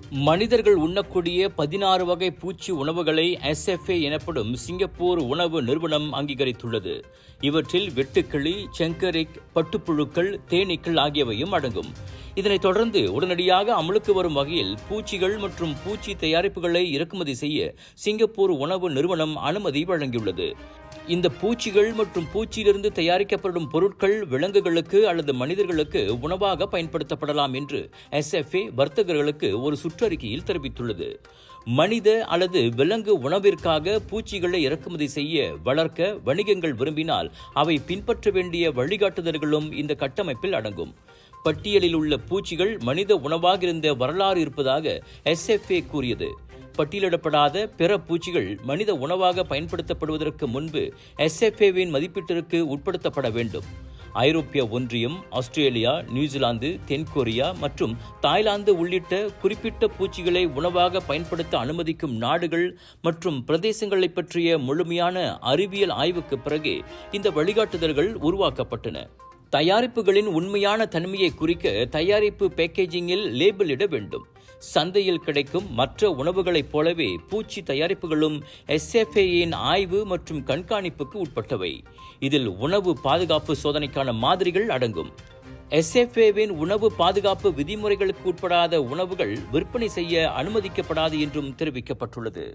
மனிதர்கள் உண்ணக்கூடிய 16 வகை பூச்சி உணவுகளை SFA எனப்படும் சிங்கப்பூர் உணவு நிறுவனம் அங்கீகரித்துள்ளது. இவற்றில் வெட்டுக்கிளி, செங்கரிக், பட்டுப்புழுக்கள், தேனீக்கள் ஆகியவையும் அடங்கும். இதனைத் தொடர்ந்து உடனடியாக அமலுக்கு வரும் வகையில் பூச்சிகள் மற்றும் பூச்சி தயாரிப்புகளை இறக்குமதி செய்ய சிங்கப்பூர் உணவு நிறுவனம் அனுமதி வழங்கியுள்ளது. இந்த பூச்சிகள் மற்றும் பூச்சியிலிருந்து தயாரிக்கப்படும் பொருட்கள் விலங்குகளுக்கு அல்லது மனிதர்களுக்கு உணவாக பயன்படுத்தப்படலாம் என்று SFA வர்த்தகர்களுக்கு ஒரு சுற்றறிக்கையில் தெரிவித்துள்ளது. மனித அல்லது விலங்கு உணவிற்காக பூச்சிகளை இறக்குமதி செய்ய, வளர்க்க வணிகங்கள் விரும்பினால் அவை பின்பற்ற வேண்டிய வழிகாட்டுதல்களும் இந்த கட்டமைப்பில் அடங்கும். பட்டியலில் உள்ள பூச்சிகள் மனித உணவாக இருந்த வரலாறு இருப்பதாக SFA கூறியது. பட்டியலிடப்படாத பிற பூச்சிகள் மனித உணவாக பயன்படுத்தப்படுவதற்கு முன்பு SFAவின் மதிப்பீட்டிற்கு உட்படுத்தப்பட வேண்டும். ஐரோப்பிய ஒன்றியம், ஆஸ்திரேலியா, நியூசிலாந்து, தென்கொரியா மற்றும் தாய்லாந்து உள்ளிட்ட குறிப்பிட்ட பூச்சிகளை உணவாக பயன்படுத்த அனுமதிக்கும் நாடுகள் மற்றும் பிரதேசங்களை பற்றிய முழுமையான அறிவியல் ஆய்வுக்கு பிறகு இந்த வழிகாட்டுதல்கள் உருவாக்கப்பட்டன. தயாரிப்புகளின் உண்மையான தன்மையை குறிக்க தயாரிப்பு பேக்கேஜிங்கில் லேபிள் இட வேண்டும். சந்தையில் கிடைக்கும் மற்ற உணவுகளைப் போலவே பூச்சி தயாரிப்புகளும் SFAயின் ஆய்வு மற்றும் கண்காணிப்புக்கு உட்பட்டவை. இதில் உணவு பாதுகாப்பு சோதனைக்கான மாதிரிகள் அடங்கும். SFAவின் உணவு பாதுகாப்பு விதிமுறைகளுக்கு உட்படாத உணவுகள் விற்பனை செய்ய அனுமதிக்கப்படாது என்றும் தெரிவிக்கப்பட்டுள்ளது.